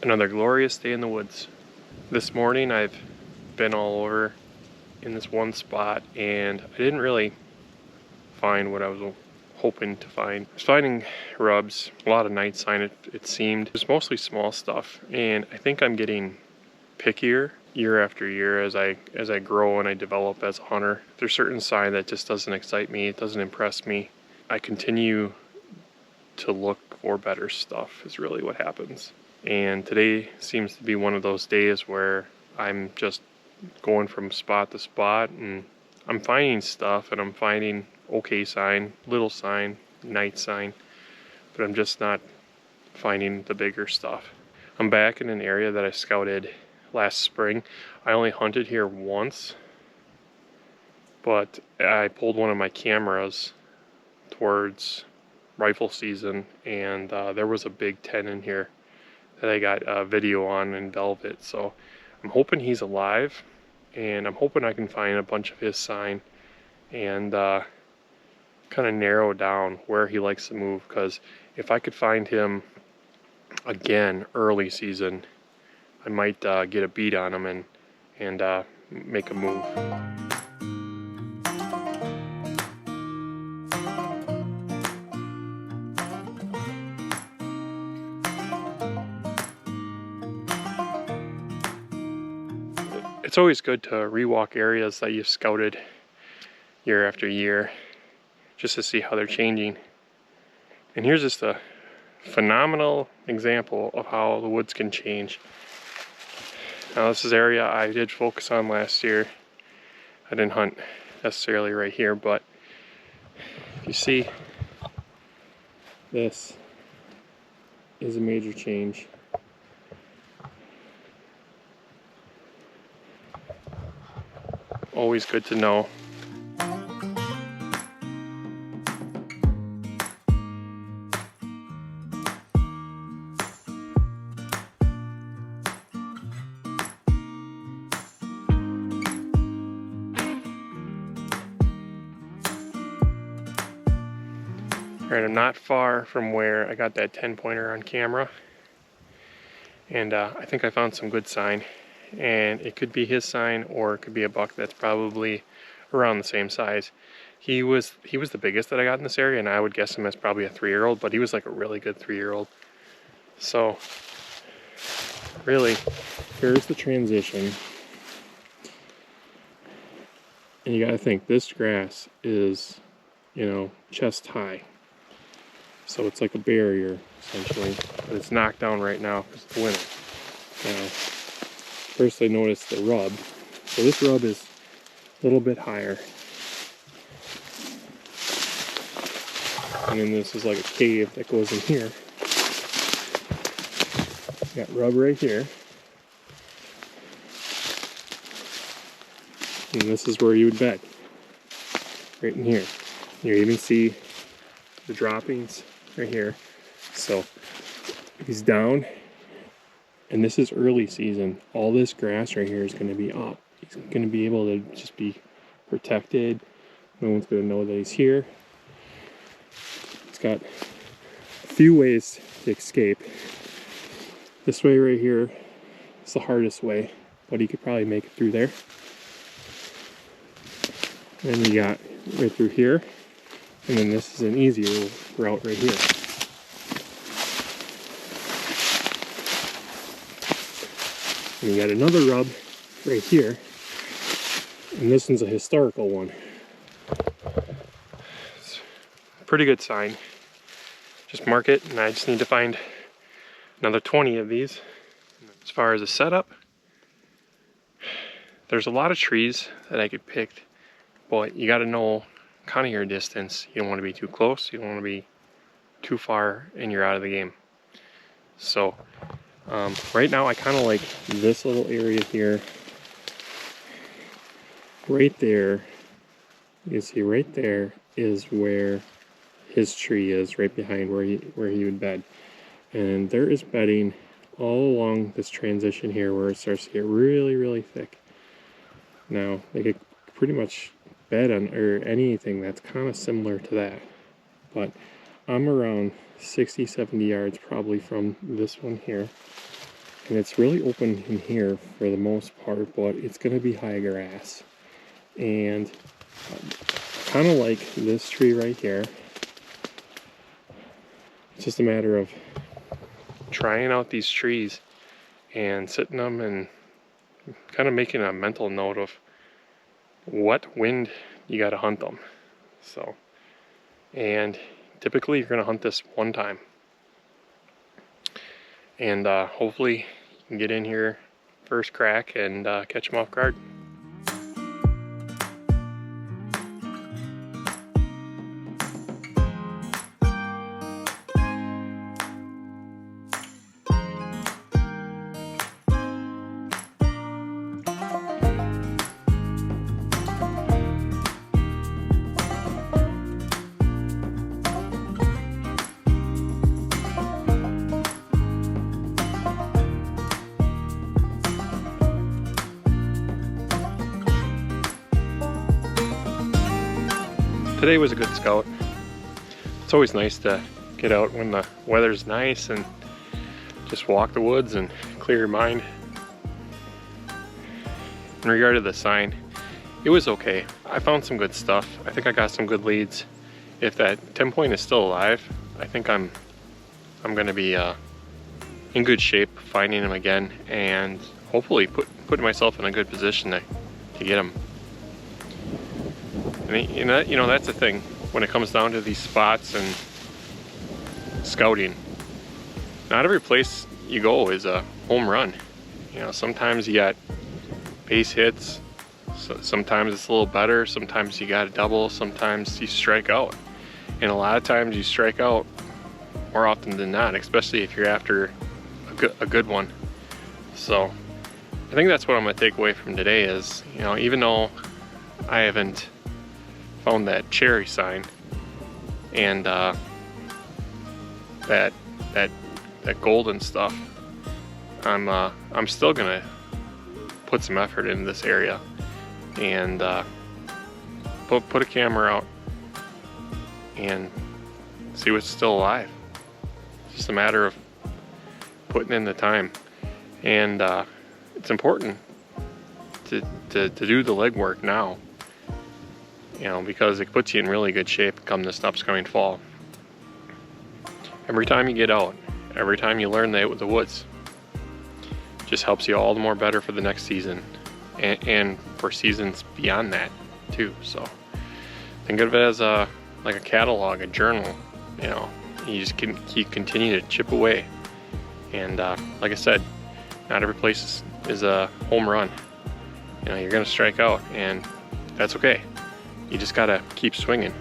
Another glorious day in the woods. This morning I've been all over in this one spot and I didn't really find what I was hoping to find. I was finding rubs, a lot of night sign it seemed. It was mostly small stuff, and I think I'm getting pickier year after year as I grow and I develop as a hunter. There's certain sign that just doesn't excite me, it doesn't impress me. I continue to look for better stuff is really what happens. And today seems to be one of those days where I'm just going from spot to spot and I'm finding stuff, and I'm finding okay sign, little sign, night sign, but I'm just not finding the bigger stuff. I'm back in an area that I scouted last spring. I only hunted here once, but I pulled one of my cameras towards rifle season, and there was a big 10 in here that I got a video on in velvet. So I'm hoping he's alive, and I'm hoping I can find a bunch of his sign and kind of narrow down where he likes to move, because if I could find him again early season, I might get a beat on him and make a move. It's always good to rewalk areas that you've scouted year after year just to see how they're changing. And here's just a phenomenal example of how the woods can change. Now this is area I did focus on last year. I didn't hunt necessarily right here, but you see, this is a major change. Always good to know. Alright, I'm not far from where I got that 10-pointer on camera, and I think I found some good sign, and it could be his sign or it could be a buck that's probably around the same size. He was the biggest that I got in this area, and I would guess him as probably a 3-year-old, but he was like a really good 3-year-old. So really, here's the transition, and you gotta think this grass is, you know, chest high. So it's like a barrier, essentially, but it's knocked down right now because it's winter. Now, first I noticed the rub. So this rub is a little bit higher. And then this is like a cave that goes in here. Got rub right here. And this is where you would bed. Right in here. You even see the droppings right here. So he's down, and this is early season. All this grass right here is going to be up. He's going to be able to just be protected. No one's going to know that he's here. He's got a few ways to escape. This way right here is the hardest way, but he could probably make it through there. And you got right through here. And then this is an easier route right here. And you got another rub right here. And this one's a historical one. It's a pretty good sign. Just mark it, and I just need to find another 20 of these. As far as the setup, there's a lot of trees that I could pick, but you got to know kind of your distance. You don't want to be too close, you don't want to be too far, and you're out of the game. So right now I kind of like this little area here. Right there, you see right there is where his tree is, right behind where he would bed. And there is bedding all along this transition here where it starts to get really, really thick. Now they could pretty much bed on or anything that's kind of similar to that, but I'm around 60-70 yards probably from this one here, And it's really open in here for the most part, but it's going to be high grass. And kind of like this tree right here, it's just a matter of trying out these trees and sitting them and kind of making a mental note of what wind you got to hunt them. So, and typically you're going to hunt this one time. And hopefully you can get in here first crack and catch them off guard. Today was a good scout. It's always nice to get out when the weather's nice and just walk the woods and clear your mind. In regard to the sign, it was okay. I found some good stuff. I think I got some good leads. If that 10 point is still alive, I think I'm gonna be in good shape finding him again, and hopefully putting myself in a good position to get him. And you know, that's the thing when it comes down to these spots and scouting. Not every place you go is a home run. You know, sometimes you got base hits, so sometimes it's a little better, sometimes you got a double, sometimes you strike out. And a lot of times you strike out more often than not, especially if you're after a good one. So I think that's what I'm gonna take away from today is, you know, even though I haven't found that cherry sign and that golden stuff, I'm still gonna put some effort into this area and put a camera out and see what's still alive. It's just a matter of putting in the time, and it's important to do the legwork now. You know, because it puts you in really good shape come this upcoming fall. Every time you get out, every time you learn the woods, just helps you all the more better for the next season and for seasons beyond that too. So think of it as like a catalog, a journal. You know, you just can continue to chip away. And like I said, not every place is a home run. You know, you're gonna strike out, and that's okay. You just gotta keep swinging.